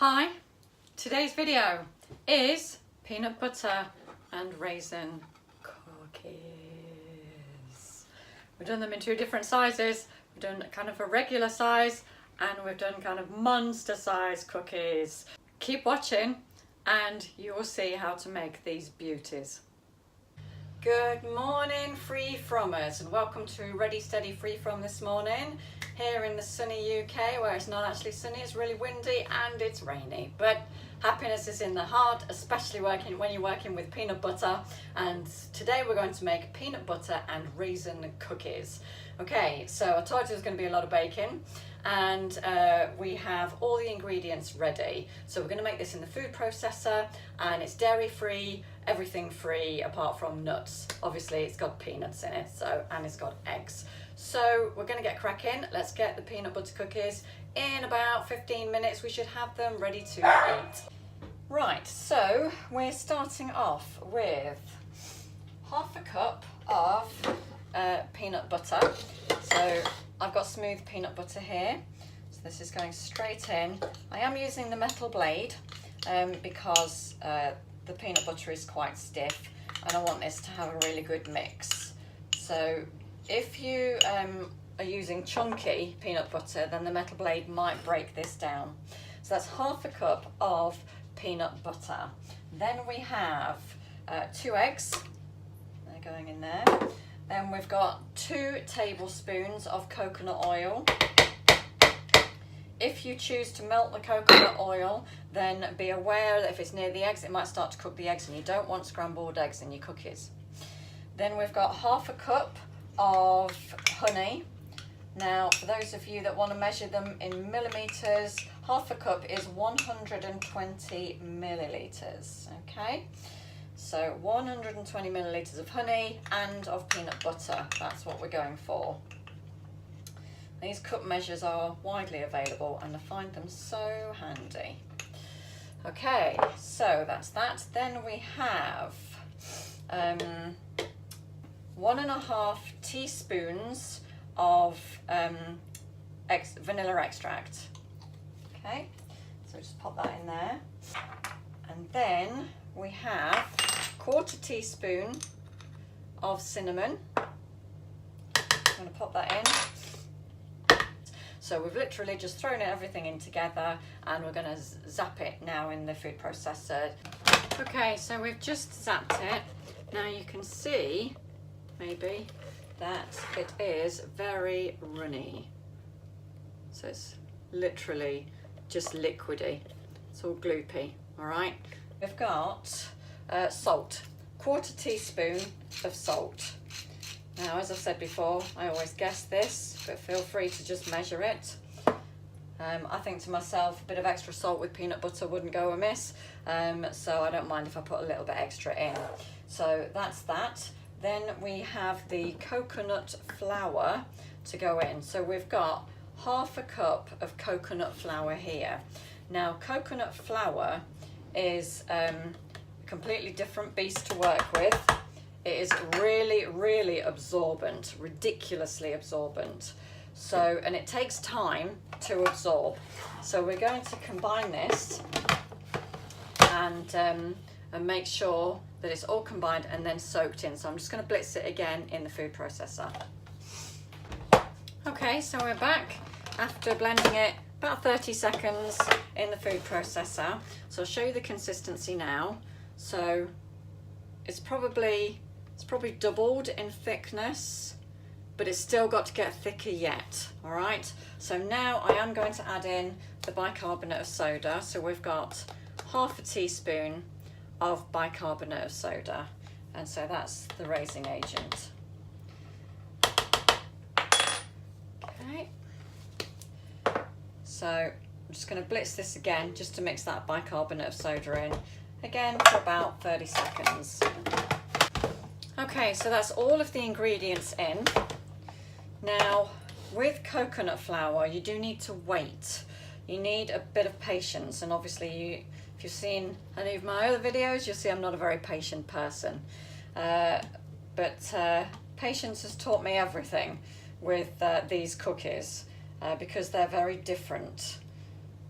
Hi, today's video is peanut butter and raisin cookies. We've done them in two different sizes. We've done kind of a regular size and we've done kind of monster size cookies. Keep watching and you will see how to make these beauties. Good morning, Freefrommers, and welcome to Ready Steady Freefrom this morning here in the sunny UK, where it's not actually sunny, it's really windy and it's rainy, but happiness is in the heart, especially when you're working with peanut butter. And today we're going to make peanut butter and raisin cookies. Okay, so I told you there's going to be a lot of baking, and we have all the ingredients ready. So we're going to make this in the food processor, and it's dairy free, everything free apart from nuts. Obviously it's got peanuts in it, and it's got eggs. So we're going to get cracking. Let's get the peanut butter cookies. In about 15 minutes we should have them ready to eat. Right, so we're starting off with half a cup of peanut butter. So I've got smooth peanut butter here, so this is going straight in. I am using the metal blade because the peanut butter is quite stiff and I want this to have a really good mix. So if you are using chunky peanut butter, then the metal blade might break this down. So that's half a cup of peanut butter. Then we have 2 eggs, they're going in there. Then we've got 2 tablespoons of coconut oil. If you choose to melt the coconut oil, then be aware that if it's near the eggs, it might start to cook the eggs, and you don't want scrambled eggs in your cookies. Then we've got half a cup of honey. Now, for those of you that want to measure them in millimeters, half a cup is 120 milliliters, okay? So 120 milliliters of honey and of peanut butter, that's what we're going for. These cup measures are widely available and I find them so handy. Okay, so that's that. Then we have 1.5 teaspoons of vanilla extract. Okay, so just pop that in there. And then we have 1/4 teaspoon of cinnamon. I'm going to pop that in. So we've literally just thrown everything in together and we're going to zap it now in the food processor. Okay, so we've just zapped it. Now you can see maybe that it is very runny. So it's literally just liquidy. It's all gloopy, all right? We've got salt, 1/4 teaspoon of salt. Now, as I've said before, I always guess this, but feel free to just measure it. I think to myself, a bit of extra salt with peanut butter wouldn't go amiss, so I don't mind if I put a little bit extra in. So that's that. Then we have the coconut flour to go in. So we've got half a cup of coconut flour here. Now, coconut flour is a completely different beast to work with. It is really, really absorbent, ridiculously absorbent. So, and it takes time to absorb. So we're going to combine this and make sure that it's all combined and then soaked in. So I'm just going to blitz it again in the food processor. Okay, so we're back after blending it about 30 seconds in the food processor. So I'll show you the consistency now. So it's probably doubled in thickness, but it's still got to get thicker yet, all right? So now I am going to add in the bicarbonate of soda. So we've got 1/2 teaspoon of bicarbonate of soda, and so that's the raising agent. Okay, so I'm just going to blitz this again just to mix that bicarbonate of soda in again for about 30 seconds. Okay, so that's all of the ingredients in. Now, with coconut flour, you do need to wait. You need a bit of patience, and obviously if you've seen any of my other videos, you'll see I'm not a very patient person. But patience has taught me everything with these cookies because they're very different.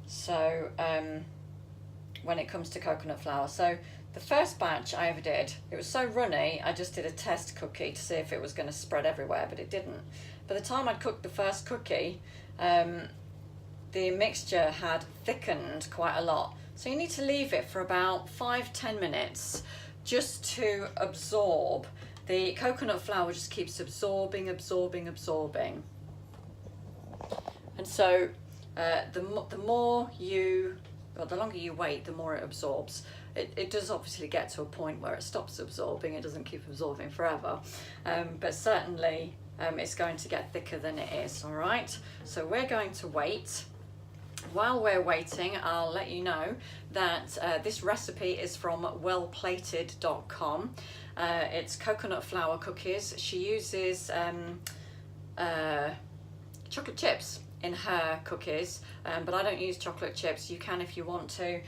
So when it comes to coconut flour. So the first batch I ever did, it was so runny, I just did a test cookie to see if it was going to spread everywhere, but it didn't. By the time I'd cooked the first cookie, the mixture had thickened quite a lot. So you need to leave it for about 5-10 minutes just to absorb. The coconut flour just keeps absorbing. And so the longer you wait, the more it absorbs. It does obviously get to a point where it stops absorbing. It doesn't keep absorbing forever, but certainly it's going to get thicker than it is. All right, so we're going to wait. While we're waiting, I'll let you know that this recipe is from wellplated.com. It's coconut flour cookies. She uses chocolate chips in her cookies, but I don't use chocolate chips. You can if you want to,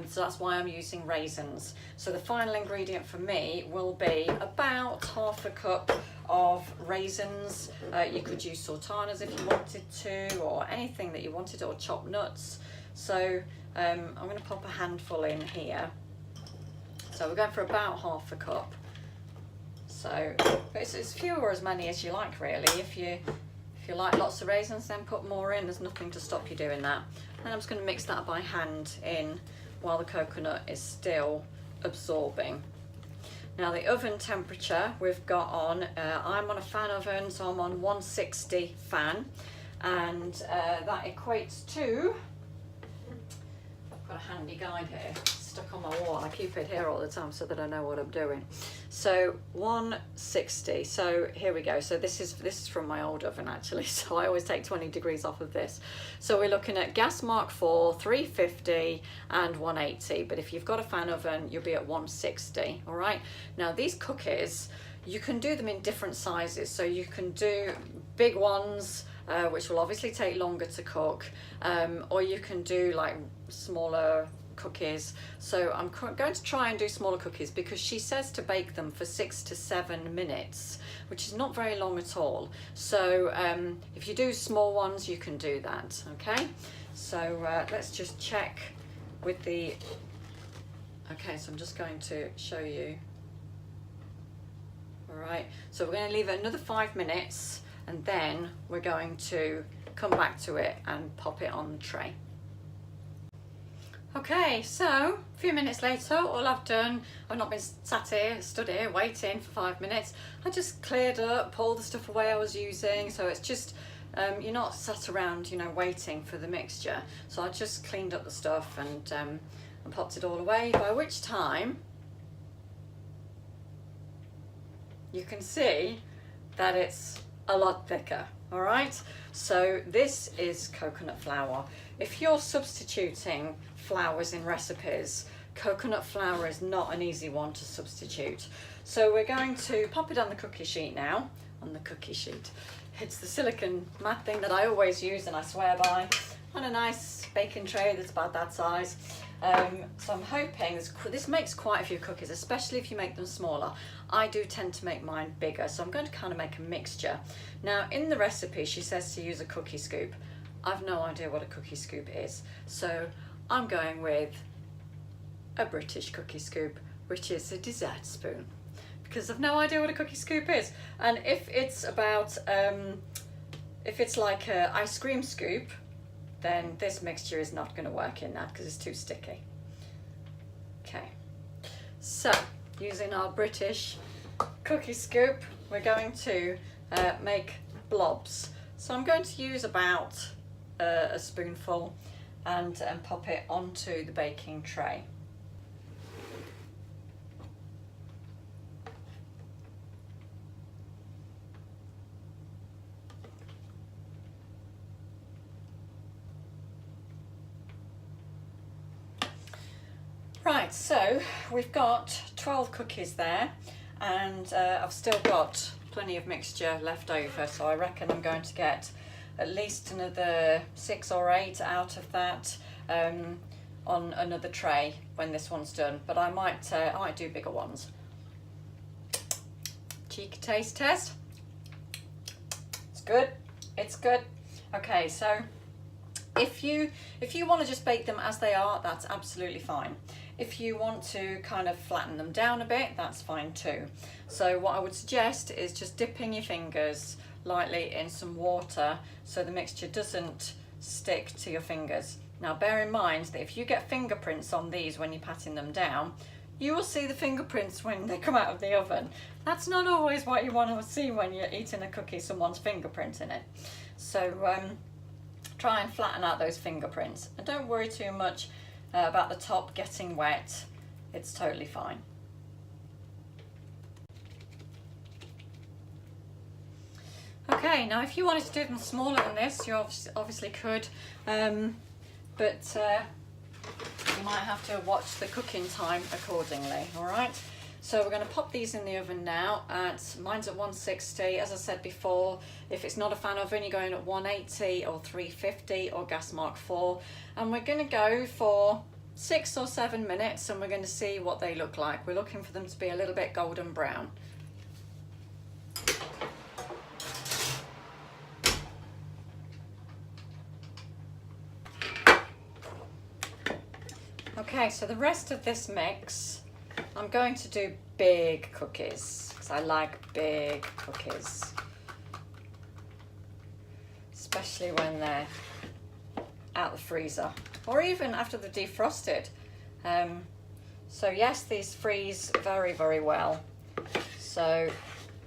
so that's why I'm using raisins. So the final ingredient for me will be about half a cup of raisins. You could use sultanas if you wanted to, or anything that you wanted, or chopped nuts. So I'm going to pop a handful in here. So we're going for about half a cup. So it's few or as many as you like, really. If you like lots of raisins, then put more in. There's nothing to stop you doing that. And I'm just going to mix that by hand in while the coconut is still absorbing. Now the oven temperature we've got on, I'm on a fan oven, so I'm on 160 fan, and that equates to, I've got a handy guide here stuck on my wall. I keep it here all the time so that I know what I'm doing. So 160, so here we go. So this is from my old oven actually, so I always take 20 degrees off of this. So we're looking at gas mark 4, 350 and 180, but if you've got a fan oven, you'll be at 160. All right, now these cookies, you can do them in different sizes. So you can do big ones, which will obviously take longer to cook, or you can do like smaller cookies. So I'm going to try and do smaller cookies because she says to bake them for 6 to 7 minutes, which is not very long at all. So if you do small ones, you can do that. Okay, so let's just check with the, okay, so I'm just going to show you. All right, so we're going to leave it another 5 minutes, and then we're going to come back to it and pop it on the tray. Okay, so a few minutes later, all I've done, I've not been stood here waiting for 5 minutes. I just cleared up, pulled the stuff away I was using. So it's just, you're not sat around, you know, waiting for the mixture. So I just cleaned up the stuff and popped it all away, by which time you can see that it's a lot thicker. All right, so this is coconut flour. If you're substituting flours in recipes, coconut flour is not an easy one to substitute. So we're going to pop it on the cookie sheet now. On the cookie sheet, it's the silicone mat thing that I always use and I swear by, on a nice baking tray that's about that size. So I'm hoping this makes quite a few cookies, especially if you make them smaller. I do tend to make mine bigger, so I'm going to kind of make a mixture. Now in the recipe she says to use a cookie scoop. I've no idea what a cookie scoop is, so I'm going with a British cookie scoop, which is a dessert spoon, because I've no idea what a cookie scoop is. And if it's about, if it's like an ice cream scoop, then this mixture is not going to work in that because it's too sticky. Okay, so using our British cookie scoop, we're going to make blobs. So I'm going to use about a spoonful and pop it onto the baking tray. Right, so we've got 12 cookies there, and I've still got plenty of mixture left over, so I reckon I'm going to get at least another 6 or 8 out of that on another tray when this one's done, but I might do bigger ones. Cheeky taste test. It's good, it's good. Okay, so If you want to just bake them as they are, that's absolutely fine. If you want to kind of flatten them down a bit, that's fine too. So what I would suggest is just dipping your fingers lightly in some water so the mixture doesn't stick to your fingers. Now bear in mind that if you get fingerprints on these when you're patting them down, you will see the fingerprints when they come out of the oven. That's not always what you want to see when you're eating a cookie, someone's fingerprint in it. So try and flatten out those fingerprints, and don't worry too much about the top getting wet. It's totally fine. Okay, now if you wanted to do them smaller than this, you obviously could, but you might have to watch the cooking time accordingly. All right, so we're going to pop these in the oven now. Mine's at 160. As I said before, if it's not a fan oven, you're going at 180 or 350 or gas mark 4, and we're going to go for 6 or 7 minutes, and we're going to see what they look like. We're looking for them to be a little bit golden brown. Okay, so the rest of this mix, I'm going to do big cookies because I like big cookies, especially when they're out the freezer or even after they're defrosted. So yes, these freeze very, very well. So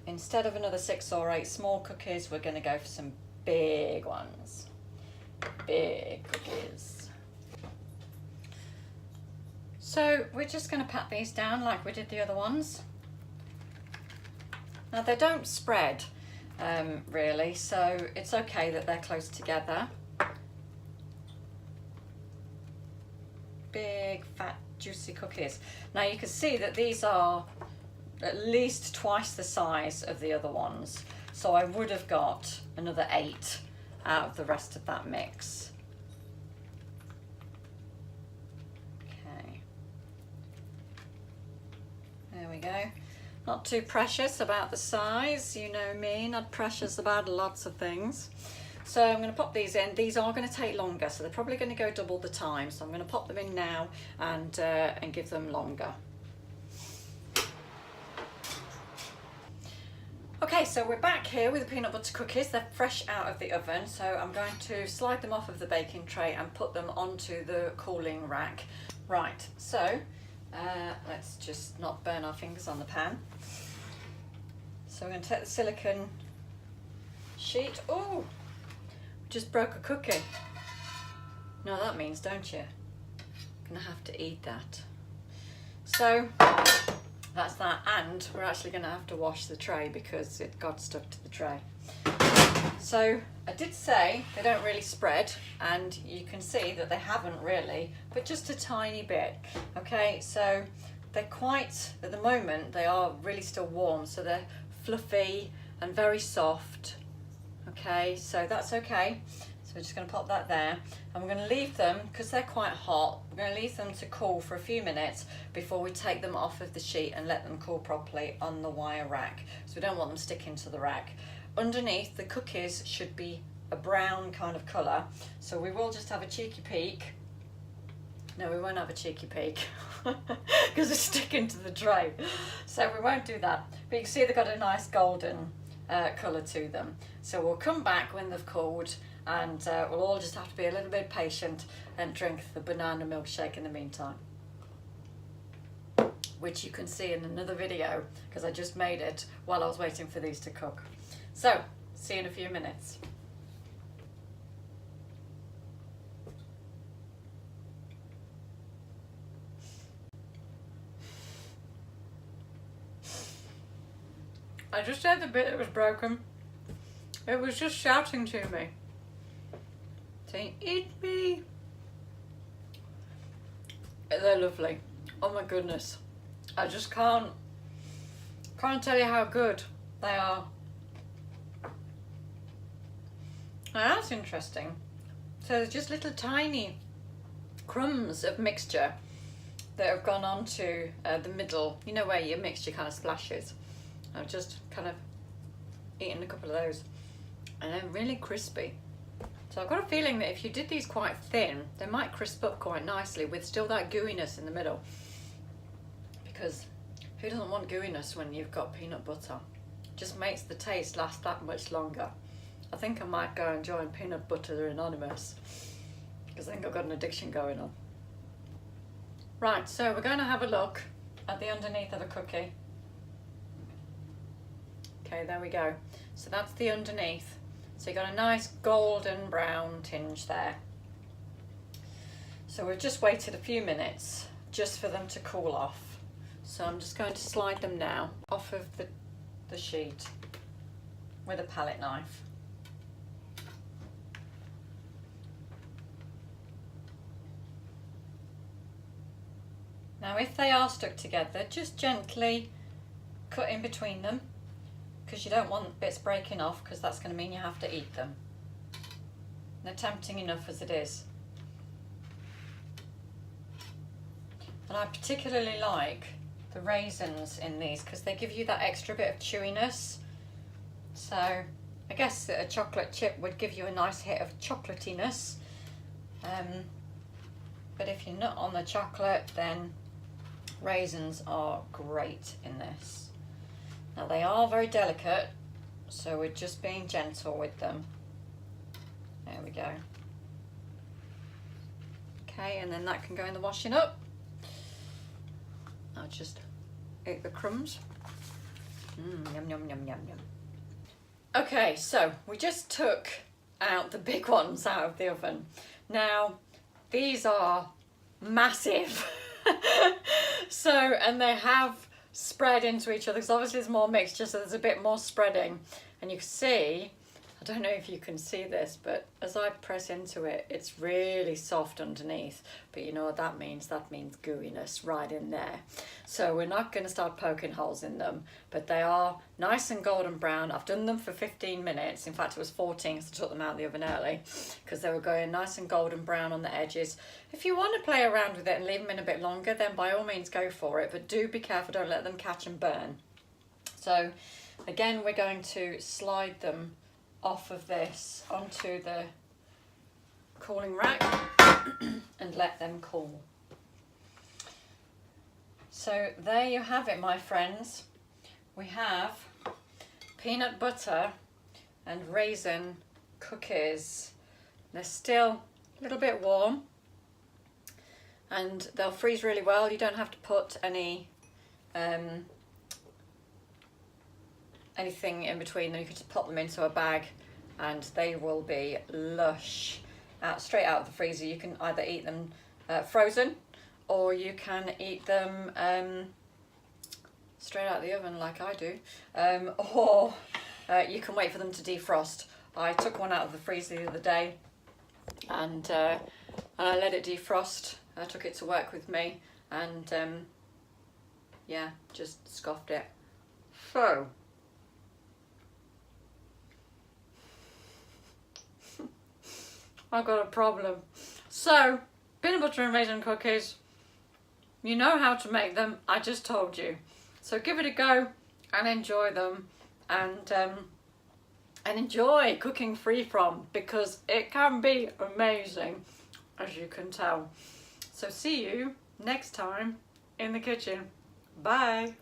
instead of another 6 or 8 small cookies, we're going to go for some big ones. Big cookies. So we're just going to pat these down like we did the other ones. Now they don't spread really, so it's okay that they're close together. Big, fat, juicy cookies. Now you can see that these are at least twice the size of the other ones, so I would have got another 8 out of the rest of that mix. There we go. Not too precious about the size, you know me, not precious about lots of things. So I'm going to pop these in. These are going to take longer, so they're probably going to go double the time. So I'm going to pop them in now and give them longer. Okay, so we're back here with the peanut butter cookies. They're fresh out of the oven, so I'm going to slide them off of the baking tray and put them onto the cooling rack. Right, so let's just not burn our fingers on the pan. So we're going to take the silicone sheet. Oh, just broke a cookie. Know what that means, don't you? I'm going to have to eat that. So that's that, and we're actually going to have to wash the tray because it got stuck to the tray. So I did say they don't really spread, and you can see that they haven't really, but just a tiny bit. Okay, so they're quite, at the moment, they are really still warm, so they're fluffy and very soft. Okay, so that's okay. So we're just going to pop that there, and we're going to leave them, because they're quite hot, we're going to leave them to cool for a few minutes before we take them off of the sheet and let them cool properly on the wire rack. So we don't want them sticking to the rack. Underneath, the cookies should be a brown kind of colour, so we will just have a cheeky peek. No, we won't have a cheeky peek because it's sticking to the tray, so we won't do that. But you can see they've got a nice golden colour to them. So we'll come back when they've cooled, and we'll all just have to be a little bit patient and drink the banana milkshake in the meantime, which you can see in another video because I just made it while I was waiting for these to cook. So, see you in a few minutes. I just had the bit that was broken. It was just shouting to me, saying, "Eat me." They're lovely. Oh my goodness. I just can't tell you how good they are. Now that's interesting. So there's just little tiny crumbs of mixture that have gone onto the middle, you know, where your mixture kind of splashes. I've just kind of eaten a couple of those, and they're really crispy. So I've got a feeling that if you did these quite thin, they might crisp up quite nicely with still that gooiness in the middle. Because who doesn't want gooiness when you've got peanut butter? It just makes the taste last that much longer. I think I might go and join Peanut Butter Anonymous because I think I've got an addiction going on. Right, so we're going to have a look at the underneath of a cookie. Okay, there we go. So that's the underneath. So you've got a nice golden brown tinge there. So we've just waited a few minutes just for them to cool off. So I'm just going to slide them now off of the sheet with a palette knife. Now if they are stuck together, just gently cut in between them, because you don't want bits breaking off, because that's going to mean you have to eat them. They're tempting enough as it is. And I particularly like the raisins in these because they give you that extra bit of chewiness. So I guess that a chocolate chip would give you a nice hit of chocolatiness. But if you're not on the chocolate, then raisins are great in this. Now they are very delicate, so we're just being gentle with them. There we go. Okay, and then that can go in the washing up. I'll just eat the crumbs. Yum, yum, yum, yum, yum. Okay, so we just took out the big ones out of the oven. Now, these are massive. So, and they have spread into each other because obviously there's more mixture, so there's a bit more spreading. And you can see, I don't know if you can see this, but as I press into it, it's really soft underneath. But you know what that means? That means gooiness right in there. So we're not going to start poking holes in them, but they are nice and golden brown. I've done them for 15 minutes. In fact, it was 14, so I took them out of the oven early because they were going nice and golden brown on the edges. If you want to play around with it and leave them in a bit longer, then by all means go for it, but do be careful, don't let them catch and burn. So again, we're going to slide them off of this onto the cooling rack and let them cool. So there you have it, my friends. We have peanut butter and raisin cookies. They're still a little bit warm and they'll freeze really well. You don't have to put any anything in between them. You can just pop them into a bag and they will be lush straight out of the freezer. You can either eat them frozen or you can eat them straight out of the oven like I do, or you can wait for them to defrost. I took one out of the freezer the other day and I let it defrost. I took it to work with me and yeah, just scoffed it. So I've got a problem. So, peanut butter and raisin cookies, you know how to make them, I just told you. So give it a go and enjoy them, and enjoy cooking Freefrom because it can be amazing, as you can tell. So see you next time in the kitchen. Bye.